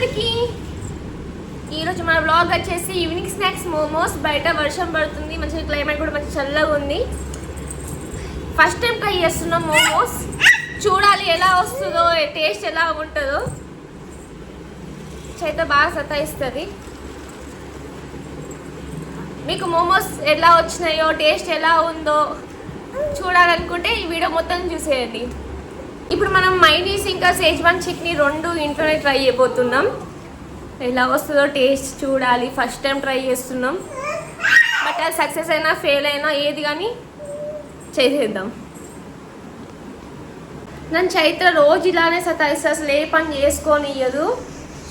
అందరికి ఈరోజు మన బ్లాగ్ వచ్చేసి ఈవినింగ్ స్నాక్స్ మోమోస్. బయట వర్షం పడుతుంది, మంచిగా క్లైమేట్ కూడా మంచి చల్లగా ఉంది. ఫస్ట్ టైం ట్రై చేస్తున్నాం మోమోస్. చూడాలి ఎలా వస్తుందో, టేస్ట్ ఎలా ఉంటుందో. చైత్ర బాగా సతాయిస్తుంది. మీకు మోమోస్ ఎలా వచ్చినాయో, టేస్ట్ ఎలా ఉందో చూడాలనుకుంటే ఈ వీడియో మొత్తం చూసేయండి. ఇప్పుడు మనం మైనీస్ ఇంకా సేజ్వాన్ చట్నీ రెండు ఇంట్లోనే ట్రై చేయబోతున్నాం. ఎలా వస్తుందో టేస్ట్ చూడాలి. ఫస్ట్ టైం ట్రై చేస్తున్నాం. బట్ అది సక్సెస్ అయినా ఫెయిల్ అయినా ఏది కానీ చేసేద్దాం. నన్ను చైత్ర రోజు ఇలానే సతాయిస్తే అసలు ఏ పని చేసుకొని ఇయ్యదు.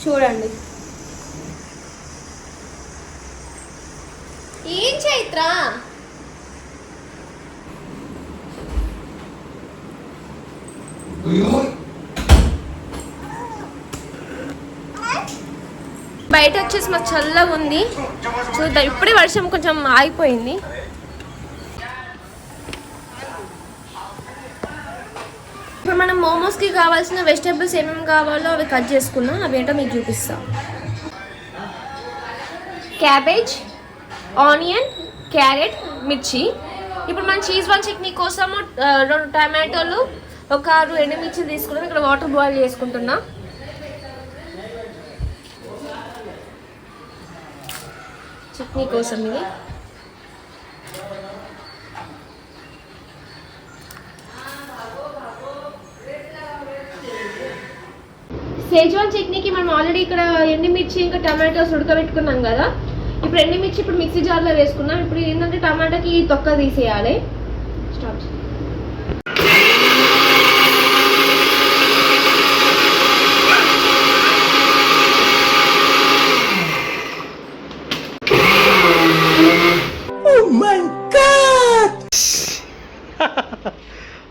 చూడండి ఏం చైత్ర బయట వచ్చేసి మాకు చల్లగా ఉంది. చూద్దాం. ఇప్పుడే వర్షం కొంచెం ఆగిపోయింది. ఇప్పుడు మనం మోమోస్కి కావాల్సిన వెజిటేబుల్స్ ఏమేమి కావాలో అవి కట్ చేసుకున్నాం. అవి ఏంటో మీకు చూపిస్తాం. క్యాబేజ్, ఆనియన్, క్యారెట్, మిర్చి. ఇప్పుడు మనం షెజ్వాన్ చట్నీ కోసము 2 టమాటోలు, ఒక 6 ఎండుమిర్చి తీసుకున్నాం. ఇక్కడ వాటర్ బాయిల్ చేసుకుంటున్నా. చట్నీ కోసం ఇది. షెజ్వాన్ చట్నీకి మనం ఆల్రెడీ ఇక్కడ ఎండుమిర్చి ఇంకా టమాటోస్ ఉడకబెట్టుకున్నాం కదా. ఇప్పుడు ఎండుమిర్చి ఇప్పుడు మిక్సీ జార్లో వేసుకున్నాం. ఇప్పుడు ఏంటంటే టమాటాకి తొక్క తీసేయాలి. స్టార్ట్.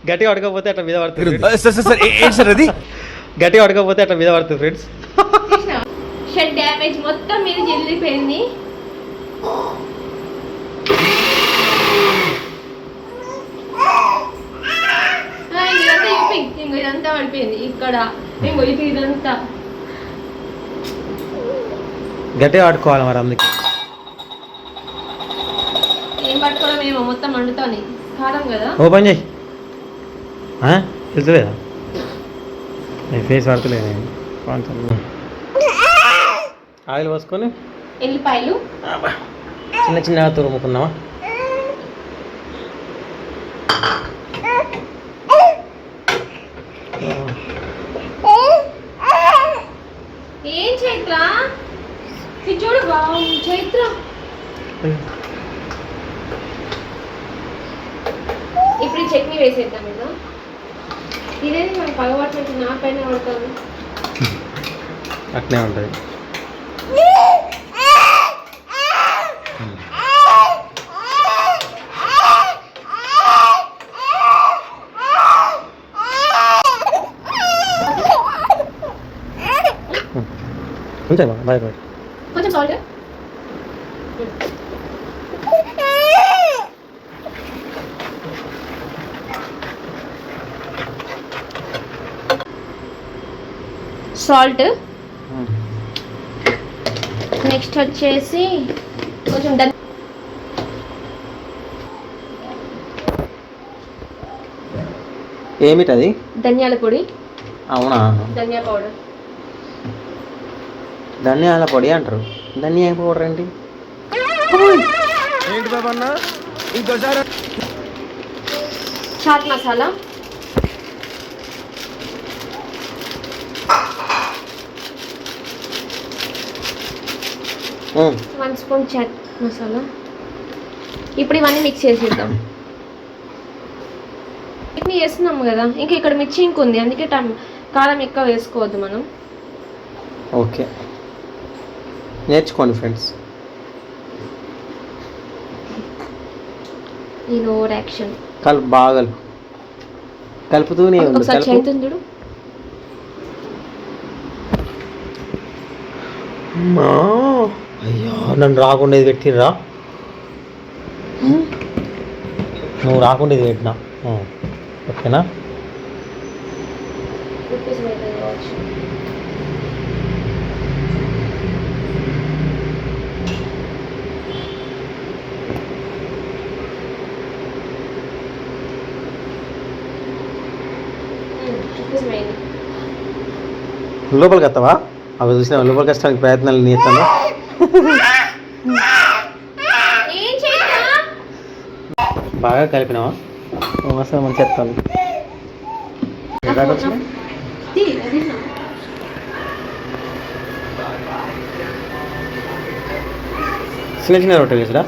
గట్టిగా అడగకపోతే అట్లా మీద పడుతుంది. అది గట్టిగా అడగకపోతే అట్లా మీద పడుతుంది ఫ్రెండ్స్. షెడ్ డ్యామేజ్ మొత్తం మీద చెల్లిపోయింది. ఇదంతా పడిపోయింది. ఇక్కడ ఇదంతా గట్టిగా ఆడుకోవాలి మరి. అందుకే ఏం పట్టుకోవడం ఏమో మొత్తం వండుతాను. కారం కదా. ఓపెన్ చేయి. తెలుసులేదా ఫేస్ పడతలేదు. ఆయిల్ పోసుకొని ఎల్లిపాయలు చిన్న చిన్నగా తురుముకున్నావా. ఏం చైత్ర చూడు బాగుంది. చైత్ర ఇప్పుడు చట్నీ వేసేద్దాం. ఇదా ఇదేది మనకు పగబట్టినట్టు నా పైన పడతాను. అట్నే ఉంటుంది. కొంచెం బాయ్ బాయ్. కొంచెం సాల్ట్. సాల్ట్. నెక్స్ట్ వచ్చేసి కొంచెం ఏమిటది? ధనియాల పొడి. అవునా? ధనియా పౌడర్. ధనియాల పొడి అంటారు. ధనియా పౌడర్ ఏంటి? ఏంటి బాబన్న? ఇంకోసారి. చాట్ మసాలా. One spoon chaat masala. ఇప్పుడు ఇవన్నీ మిక్స్ చేసేద్దాం. చట్నీ వేస్తున్నాము కదా, ఇంకా ఇక్కడ మిర్చి ఇంక ఉంది, అందుకే కారం ఎక్కువ వేసుకోవద్దు మనం. ఓకే, నేర్చుకోండి ఫ్రెండ్స్. ఈ ఓవర్ యాక్షన్. బాగా కలుపుతూనే ఉంది. ఒకసారి చైతుంది చూడు. అయ్యో, నన్ను రాకుండేది పెట్టిర్రా. నువ్వు రాకుండేది పెట్టినా. ఓకేనా? లోపలికి వస్తావా? అవి చూసిన లోపలికి వస్తానికి ప్రయత్నాలు నేస్తాను. ఏం చేస్తా బాగా కలిపినావా? మసాలా మంచిగా వస్తాను. ఎక్కడ వచ్చినాయి? చిన్న చిన్న రొట్టెలు వేసుడా?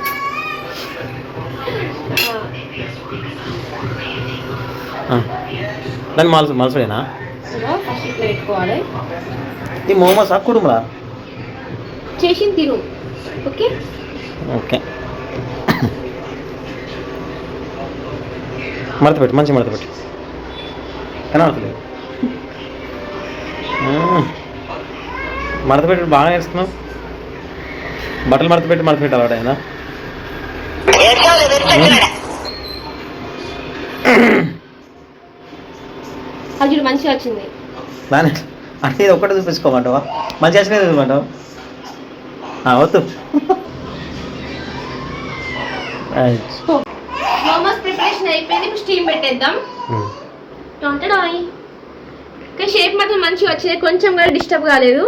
దాన్ని మలసడేనా? ఫస్ట్ ఇట్లా పెట్టుకోవాలి. ఈ మోమోసా కుడుములా? చేసి తిను. Okay okay. మడత పెట్టు, మంచి మడత పెట్టు. కనబడతలేదు. మడత పెట్టి బాగా వేస్తున్నావు. బట్టలు మడత పెట్టి అలవాడైనా? అది మంచిగా వచ్చింది. దాని అంటే ఇది ఒక్కటే చూపించుకోమంటావా? మంచి వచ్చినది చూపమంటావా? వద్దు. మోమోస్ ప్రిపరేషన్ అయిపోయింది. ఇప్పుడు స్టీమ్ పెట్టేద్దాం. ఇంకా షేప్ మాత్రం మంచిగా వచ్చింది. కొంచెం కూడా డిస్టర్బ్ కాలేదు.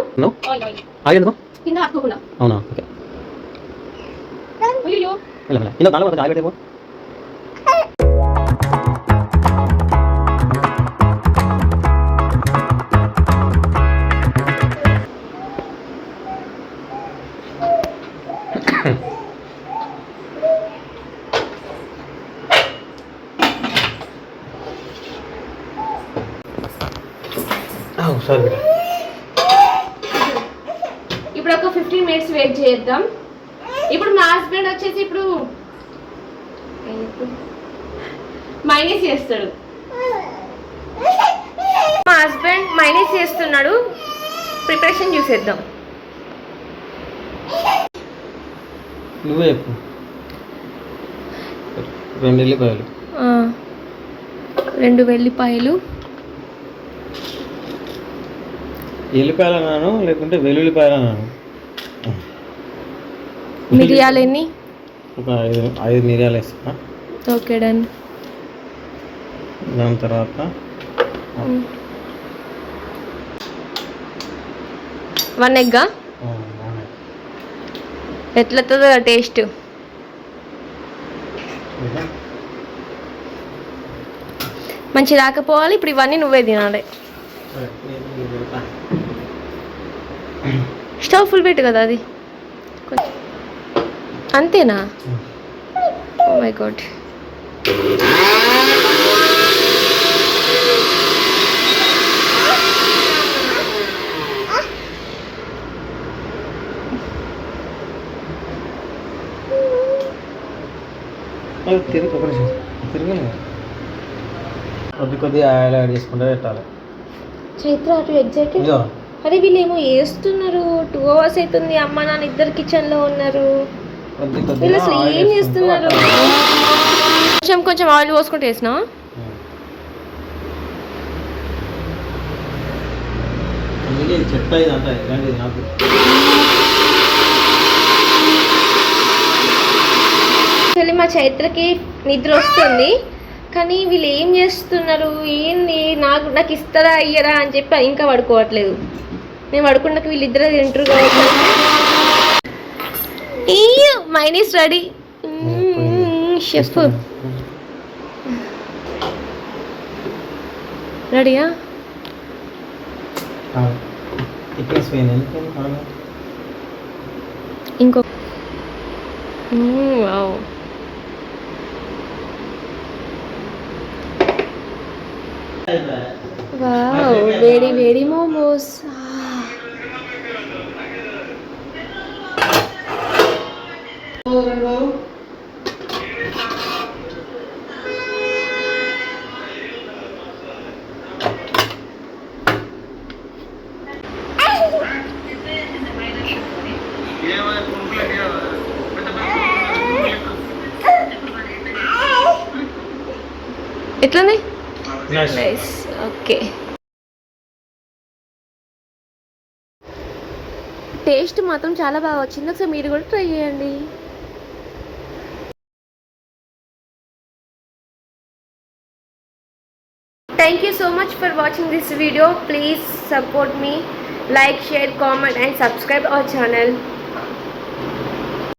కింద ఆపుకోకుండా. అవునా? ఓకే. ఇలా కాలం ఆగి పెట్టేమో. సరే, ఇప్పుడు ఒక 15 minutes వెయిట్ చేద్దాం. ఇప్పుడు మా హస్బెండ్ వచ్చేసి ఇప్పుడు మైనస్ చేస్తాడు. మా హస్బెండ్ మైనస్ చేస్తున్నాడు. ప్రిపరేషన్ చూసేద్దాం. నువ్వే చెప్పు. 2 ఉల్లిపాయలు, 2 వెల్లిపాయలు. ఎల్లిపాయలు అన్నాను లేకుంటే వెల్లుల్లిపాయలు అన్నాను. మిరియాలు ఎన్ని? ఒక 5 మిరియాలు వేస్తా. Okay done. దాని తర్వాత 1 egg. ఎట్లతో టేస్ట్? మంచి రాకపోవాలి. ఇప్పుడు ఇవన్నీ నువ్వే తినాలి. స్టవ్ ఫుల్ పెట్టు కదా అది. అంతేనా? Oh my God. కొద్దిగా ఆయిల్ యాడ్ చేసుకుంటే పెట్టాలి. చైత్ర అటు ఎగ్జైటెడ్. అరే వీళ్ళు ఏమో వేస్తున్నారు. 2 hours అవుతుంది. అమ్మ నాన్న ఇద్దరు కిచెన్ లో ఉన్నారు. వీళ్ళు అసలు ఏం చేస్తున్నారు? కొంచెం ఆయిల్ పోసుకుంటే వేసినా. మా చైత్రకి నిద్ర వస్తుంది, కానీ వీళ్ళు ఏం చేస్తున్నారు ఏంది? నాకు ఇస్తారా అయ్యరా అని చెప్పి ఇంకా పడుకోవట్లేదు. నేను పడుకున్నాక వీళ్ళిద్దరు తింటారు కాబట్టి. Mayonnaise ready. షెఫ్ రెడీయా? ఇంకో వావ్, వేడి వేడి మోమోస్. ఎట్లున్నాయి? నైస్. ఓకే, టేస్ట్ మాత్రం చాలా బాగా వచ్చింది. ఒకసారి మీరు కూడా ట్రై చేయండి. Thank you so much for watching this video. Please support me. Like, share, comment and subscribe our channel.